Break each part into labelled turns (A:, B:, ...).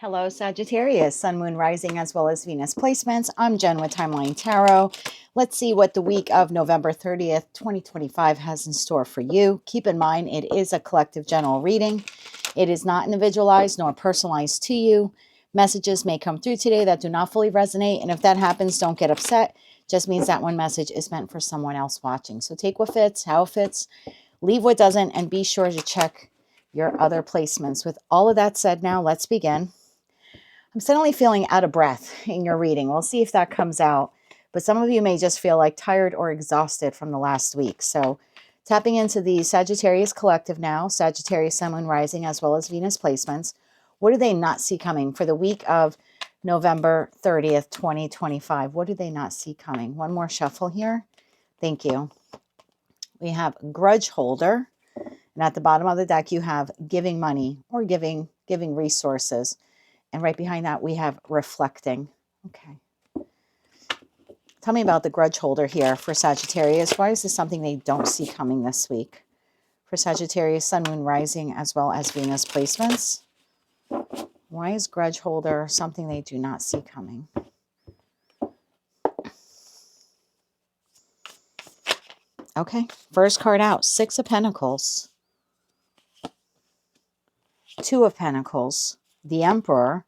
A: Hello, Sagittarius, Sun, Moon, Rising, as well as Venus placements. I'm Jen with Timeline Tarot. Let's see what the week of November 30th, 2025 has in store for you. Keep in mind, it is a collective general reading. It is not individualized nor personalized to you. Messages may come through today that do not fully resonate, and if that happens, don't get upset. Just means that one message is meant for someone else watching. So take what fits, how it fits, leave what doesn't, and be sure to check your other placements. With all of that said, now let's begin. I'm suddenly feeling out of breath in your reading. We'll see if that comes out. But some of you may just feel like tired or exhausted from the last week. So tapping into the Sagittarius collective now, Sagittarius, Sun, Moon, Rising, as well as Venus placements. What do they not see coming for the week of November 30th, 2025? What do they not see coming? One more shuffle here. Thank you. We have grudge holder. And at the bottom of the deck, you have giving money or giving resources. And right behind that, we have reflecting. Okay. Tell me about the grudge holder here for Sagittarius. Why is this something they don't see coming this week? For Sagittarius, Sun, Moon, Rising, as well as Venus placements. Why is grudge holder something they do not see coming? Okay. First card out, Six of Pentacles. Two of Pentacles. The Emperor,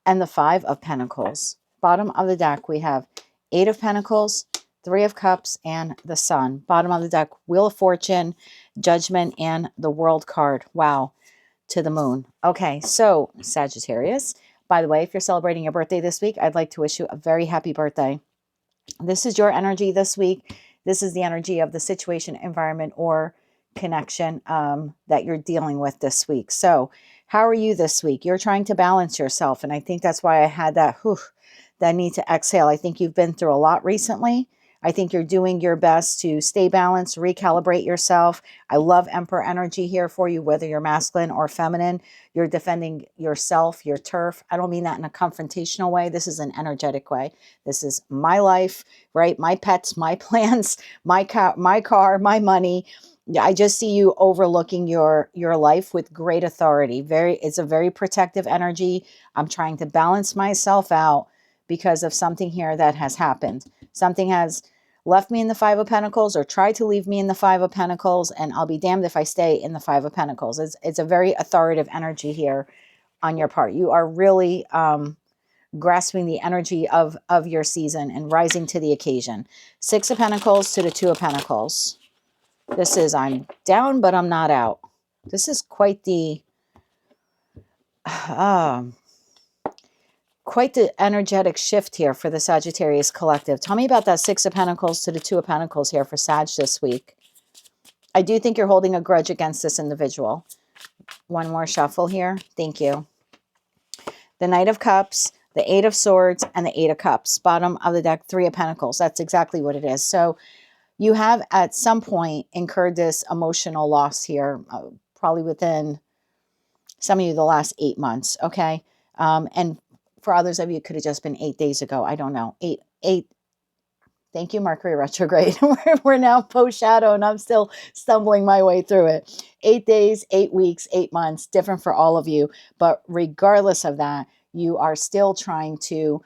A: and the Five of Pentacles. Bottom of the deck, we have Eight of Pentacles, Three of Cups, and the Sun. Bottom of the deck, Wheel of Fortune, Judgment, and the World card. Wow, to the moon. Okay, so Sagittarius, by the way, if you're celebrating your birthday this week, I'd like to wish you a very happy birthday. This is your energy this week. This is the energy of the situation, environment, or connection that you're dealing with this week. So how are you this week? You're trying to balance yourself. And I think that's why I had that need to exhale. I think you've been through a lot recently. I think you're doing your best to stay balanced, recalibrate yourself. I love Emperor energy here for you, whether you're masculine or feminine. You're defending yourself, your turf. I don't mean that in a confrontational way. This is an energetic way. This is my life, right? My pets, my plants, my car, my money. I just see you overlooking your life with great authority. It's a very protective energy. I'm trying to balance myself out because of something here that has happened. Something has left me in the Five of Pentacles or tried to leave me in the Five of Pentacles, and I'll be damned if I stay in the Five of Pentacles. It's a very authoritative energy here on your part. You are really grasping the energy of your season and rising to the occasion. Six of Pentacles to the Two of Pentacles. This is, I'm down, but I'm not out. This is quite the energetic shift here for the Sagittarius collective. Tell me about that Six of Pentacles to the Two of Pentacles here for Sag this week. I do think you're holding a grudge against this individual. One more shuffle here. Thank you. The Knight of Cups, the Eight of Swords, and the Eight of Cups. Bottom of the deck, Three of Pentacles. That's exactly what it is. So you have at some point incurred this emotional loss here, probably within some of you the last 8 months, okay? And for others of you, it could have just been 8 days ago. I don't know. Eight. Thank you, Mercury retrograde. We're now post-shadow, and I'm still stumbling my way through it. 8 days, 8 weeks, 8 months, different for all of you. But regardless of that, you are still trying to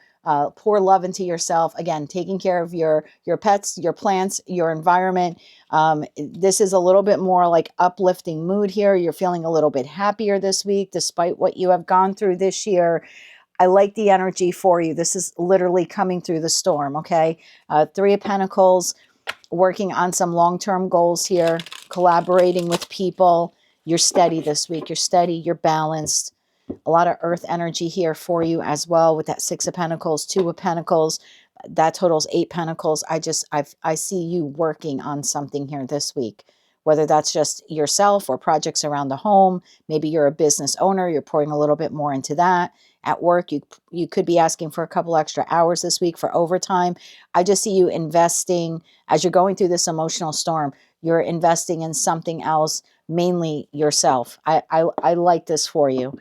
A: pour love into yourself. Again, taking care of your pets, your plants, your environment. This is a little bit more like uplifting mood here. You're feeling a little bit happier this week, despite what you have gone through this year. I like the energy for you. This is literally coming through the storm, okay? Three of Pentacles, working on some long-term goals here, collaborating with people. You're steady this week. You're steady. You're balanced. A lot of earth energy here for you as well with that Six of Pentacles, Two of Pentacles. That totals 8 Pentacles. I see you working on something here this week, whether that's just yourself or projects around the home. Maybe you're a business owner. You're pouring a little bit more into that. At work, you could be asking for a couple extra hours this week for overtime. I just see you investing as you're going through this emotional storm. You're investing in something else, mainly yourself. I like this for you.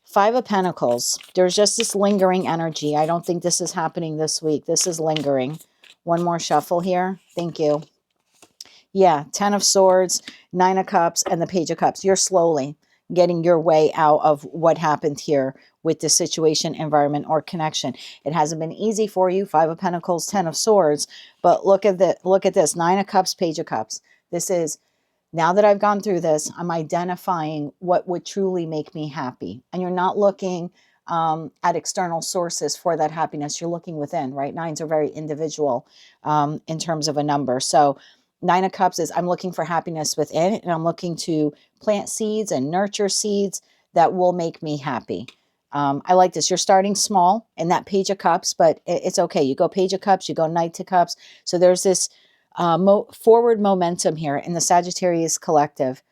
A: Five of Pentacles. There's just this lingering energy. I don't think this is happening this week. This is lingering. One more shuffle here. Thank you. Yeah, Ten of Swords, Nine of Cups, and the Page of Cups. You're slowly. getting your way out of what happened here with the situation, environment, or connection. It hasn't been easy for you. 5 of Pentacles, 10 of Swords. But look at this. 9 of Cups, Page of Cups. This is, now that I've gone through this, I'm identifying what would truly make me happy. And you're not looking at external sources for that happiness. You're looking within, right? 9s are very individual in terms of a number. So 9 of Cups is, I'm looking for happiness within, and I'm looking to plant seeds and nurture seeds that will make me happy. I like this. You're starting small in that Page of Cups, but it's okay. You go Page of Cups, you go Knight of Cups. So there's this forward momentum here in the Sagittarius collective,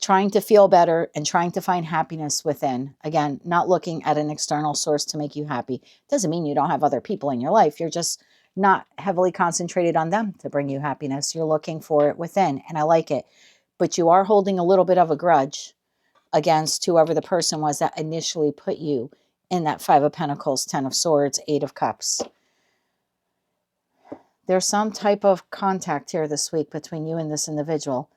A: trying to feel better and trying to find happiness within. Again, not looking at an external source to make you happy. Doesn't mean you don't have other people in your life. You're just not heavily concentrated on them to bring you happiness. You're looking for it within, and I like it. But you are holding a little bit of a grudge against whoever the person was that initially put you in that 5 of Pentacles, 10 of Swords, 8 of Cups. There's some type of contact here this week between you and this individual.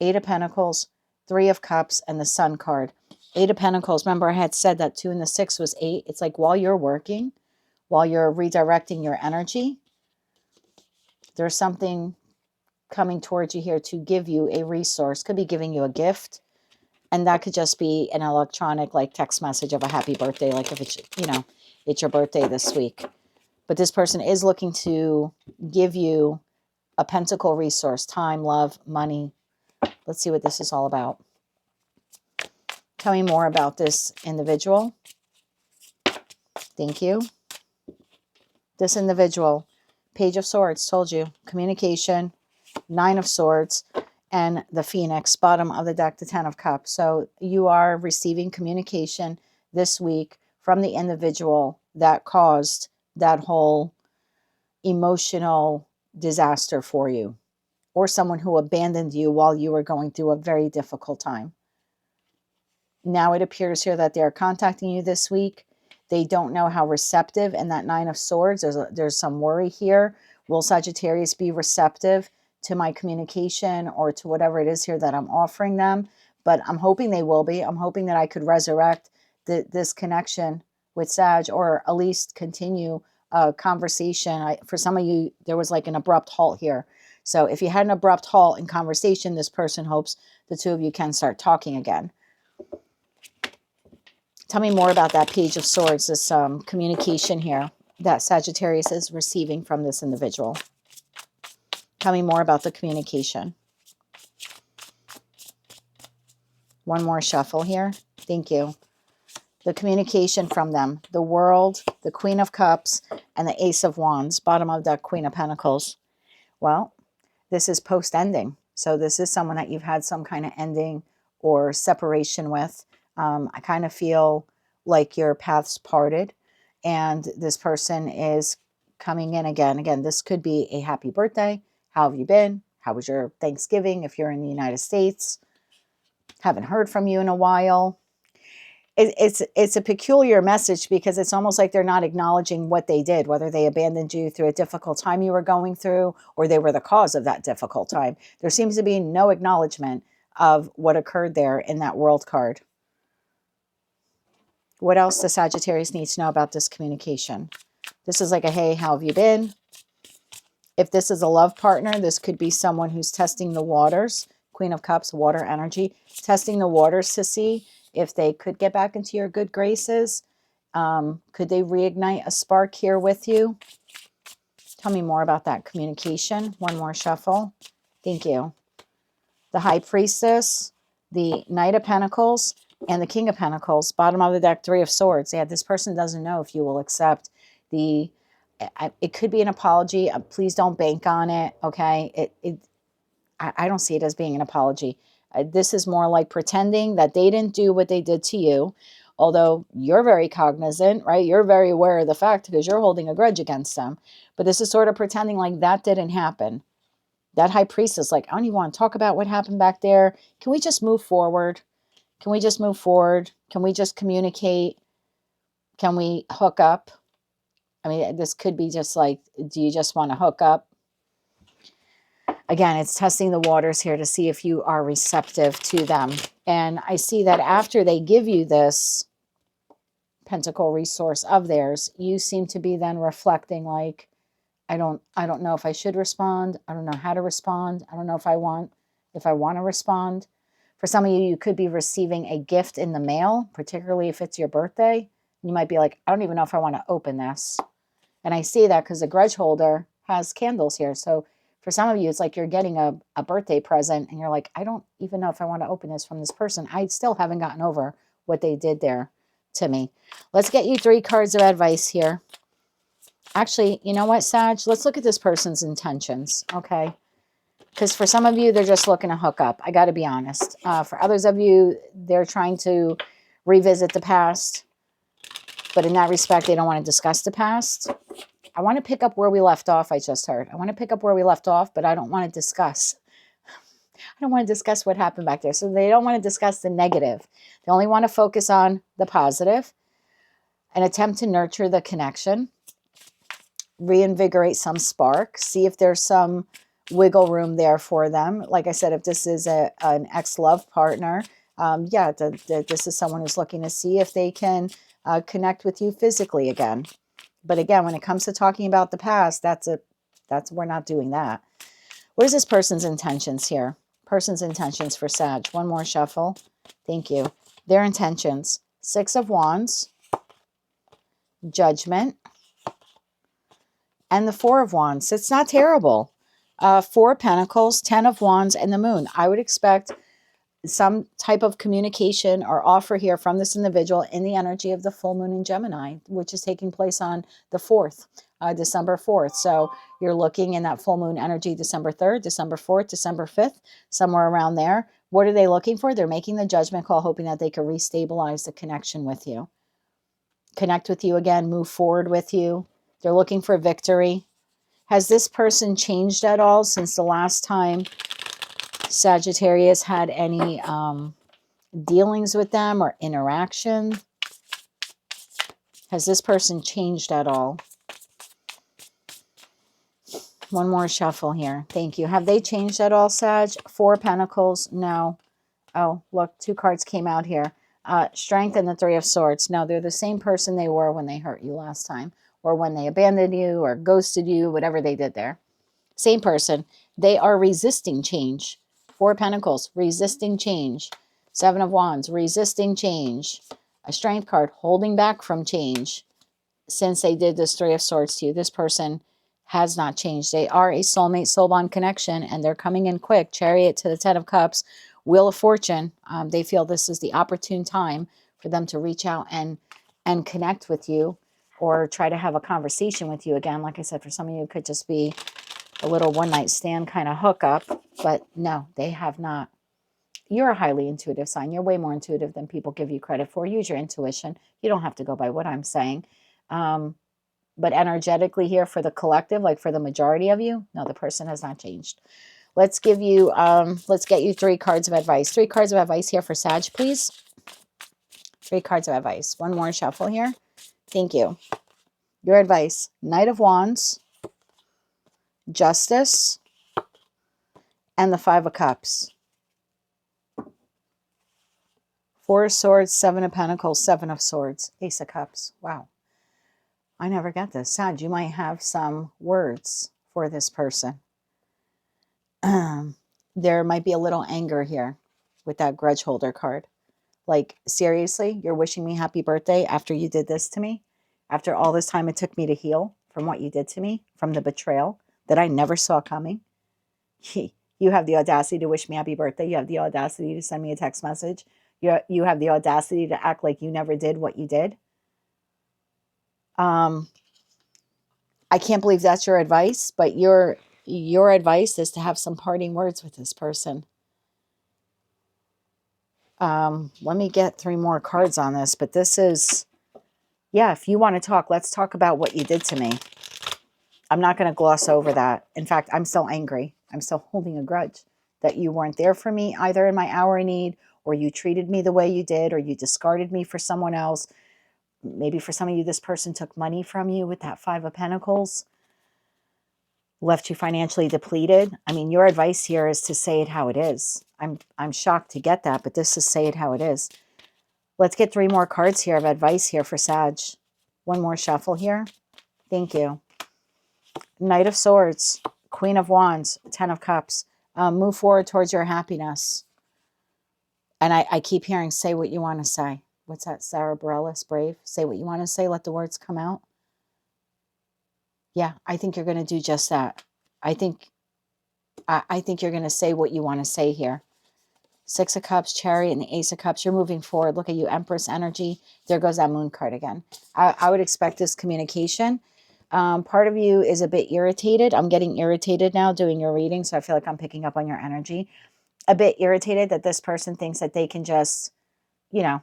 A: 8 of Pentacles, 3 of Cups, and the Sun card. 8 of Pentacles, remember I had said that 2 and the 6 was 8. It's like while you're working, while you're redirecting your energy, there's something coming towards you here to give you a resource. Could be giving you a gift. And that could just be an electronic, like, text message of a happy birthday, like if it's, you know, it's your birthday this week. But this person is looking to give you a pentacle resource, time, love, money. Let's see what this is all about. Tell me more about this individual. Thank you. This individual, Page of Swords, told you, communication, 9 of Swords, and the Phoenix, bottom of the deck, the 10 of Cups. So you are receiving communication this week from the individual that caused that whole emotional disaster for you, or someone who abandoned you while you were going through a very difficult time. Now it appears here that they're contacting you this week. They don't know how receptive, and that 9 of Swords, there's some worry here. Will Sagittarius be receptive to my communication or to whatever it is here that I'm offering them? But I'm hoping they will be. I'm hoping that I could resurrect this connection with Sag, or at least continue a conversation. For some of you, there was like an abrupt halt here. So if you had an abrupt halt in conversation, this person hopes the two of you can start talking again. Tell me more about that Page of Swords, this communication here that Sagittarius is receiving from this individual. Tell me more about the communication. One more shuffle here. Thank you. The communication from them. The World, the Queen of Cups, and the Ace of Wands. Bottom of that Queen of Pentacles. Well, this is post-ending. So this is someone that you've had some kind of ending or separation with. I kind of feel like your paths parted, and this person is coming in again. Again, this could be a happy birthday. How have you been? How was your Thanksgiving if you're in the United States? Haven't heard from you in a while. It's a peculiar message because it's almost like they're not acknowledging what they did, whether they abandoned you through a difficult time you were going through, or they were the cause of that difficult time. There seems to be no acknowledgement of what occurred there in that World card. What else does Sagittarius need to know about this communication? This is like a, hey, how have you been? If this is a love partner, this could be someone who's testing the waters. Queen of Cups, water energy. Testing the waters to see if they could get back into your good graces. Could they reignite a spark here with you? Tell me more about that communication. One more shuffle. Thank you. The High Priestess, the Knight of Pentacles, and the King of Pentacles. Bottom of the deck, 3 of Swords. Yeah, this person doesn't know if you will accept the... It could be an apology. Please don't bank on it, okay? I don't see it as being an apology. This is more like pretending that they didn't do what they did to you, although you're very cognizant, right? You're very aware of the fact because you're holding a grudge against them. But this is sort of pretending like that didn't happen. That High Priestess is like, I don't even want to talk about what happened back there. Can we just move forward? Can we just move forward? Can we just communicate? Can we hook up? I mean, this could be just like, do you just want to hook up? Again, it's testing the waters here to see if you are receptive to them. And I see that after they give you this pentacle resource of theirs, you seem to be then reflecting like, I don't know if I should respond. I don't know how to respond. I don't know if I want to respond. For some of you, you could be receiving a gift in the mail, particularly if it's your birthday. You might be like, I don't even know if I want to open this. And I see that because the grudge holder has candles here. So for some of you, it's like you're getting a birthday present and you're like, I don't even know if I want to open this from this person. I still haven't gotten over what they did there to me. Let's get you 3 cards of advice here. Actually, you know what, Sag? Let's look at this person's intentions, okay? Because for some of you, they're just looking to hook up. I got to be honest. For others of you, they're trying to revisit the past. But in that respect, they don't want to discuss the past. I want to pick up where we left off, I just heard. I want to pick up where we left off, but I don't want to discuss. I don't want to discuss what happened back there. So they don't want to discuss the negative. They only want to focus on the positive and attempt to nurture the connection, reinvigorate some spark, see if there's some wiggle room there for them. Like I said, if this is an ex-love partner, this is someone who's looking to see if they can connect with you physically again. But again, when it comes to talking about the past, we're not doing that. What is this person's intentions here? Person's intentions for Sag. One more shuffle. Thank you. Their intentions. 6 of Wands, Judgment, and the 4 of Wands. It's not terrible. 4 of Pentacles, 10 of Wands, and the Moon. I would expect some type of communication or offer here from this individual in the energy of the full moon in Gemini, which is taking place on the 4th, December 4th. So you're looking in that full moon energy, December 3rd, December 4th, December 5th, somewhere around there. What are they looking for? They're making the judgment call, hoping that they can restabilize the connection with you. Connect with you again, move forward with you. They're looking for victory. Has this person changed at all since the last time Sagittarius had any dealings with them or interaction? Has this person changed at all? One more shuffle here. Thank you. Have they changed at all, Sag? 4 Pentacles? No. Oh, look, 2 cards came out here. Strength and the 3 of Swords. No, they're the same person they were when they hurt you last time, or when they abandoned you or ghosted you, whatever they did there. Same person. They are resisting change. 4 Pentacles, resisting change. 7 of Wands, resisting change. A Strength card, holding back from change. Since they did this 3 of Swords to you, this person has not changed. They are a soulmate, soul bond connection, and they're coming in quick. Chariot to the 10 of Cups, Wheel of Fortune. They feel this is the opportune time for them to reach out and connect with you, or try to have a conversation with you again. Like I said, for some of you, it could just be a little one-night stand kind of hookup, but no, they have not. You're a highly intuitive sign. You're way more intuitive than people give you credit for. Use your intuition. You don't have to go by what I'm saying. But energetically here for the collective, like for the majority of you, no, the person has not changed. Let's get you 3 cards of advice. 3 cards of advice here for Sag, please. 3 cards of advice. One more shuffle here. Thank you. Your advice. Knight of Wands, Justice, and the 5 of Cups. 4 of Swords, 7 of Pentacles, 7 of Swords, Ace of Cups. Wow. I never get this. Sag, you might have some words for this person. There might be a little anger here with that grudge holder card. Like, seriously, you're wishing me happy birthday after you did this to me? After all this time it took me to heal from what you did to me, from the betrayal that I never saw coming? You have the audacity to wish me happy birthday. You have the audacity to send me a text message. You have the audacity to act like you never did what you did. I can't believe that's your advice, but your advice is to have some parting words with this person. Let me get 3 more cards on this, but this is, yeah, if you want to talk, let's talk about what you did to me. I'm not going to gloss over that. In fact, I'm still angry. I'm still holding a grudge that you weren't there for me either in my hour of need, or you treated me the way you did, or you discarded me for someone else. Maybe for some of you, this person took money from you with that 5 of Pentacles. left you financially depleted. I mean, your advice here is to say it how it is. I'm shocked to get that, but this is say it how it is. Let's get 3 more cards here of advice here for Sag. One more shuffle here. Thank you. Knight of Swords, Queen of Wands, 10 of Cups. Move forward towards your happiness. And I keep hearing, say what you want to say. What's that? Sarah Bareilles, Brave. Say what you want to say. Let the words come out. Yeah, I think you're going to do just that. I think you're going to say what you want to say here. 6 of Cups, Chariot, and the Ace of Cups. You're moving forward. Look at you, Empress energy. There goes that Moon card again. I would expect this communication. Part of you is a bit irritated. I'm getting irritated now doing your reading, so I feel like I'm picking up on your energy. A bit irritated that this person thinks that they can just, you know,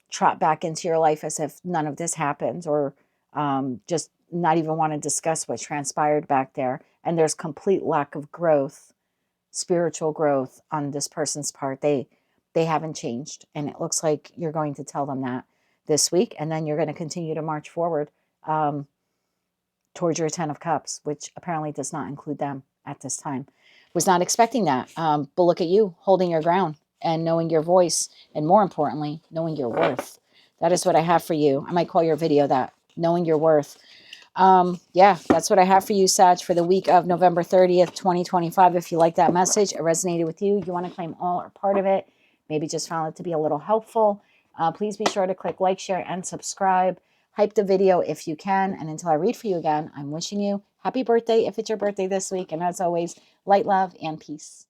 A: trot back into your life as if none of this happened, or just not even want to discuss what transpired back there. And there's complete lack of growth, spiritual growth on this person's part. They haven't changed, and it looks like you're going to tell them that this week, and then you're going to continue to march forward towards your 10 of Cups, which apparently does not include them at this time. Was not expecting that, but look at you holding your ground and knowing your voice, and more importantly, knowing your worth. That is what I have for you. I might call your video that, knowing your worth. Yeah, that's what I have for you, Sag, for the week of November 30th, 2025. If you like that message, it resonated with you, you want to claim all or part of it, maybe just found it to be a little helpful, please be sure to click like, share, and subscribe. Hype the video if you can. And until I read for you again, I'm wishing you happy birthday if it's your birthday this week. And as always, light, love, and peace.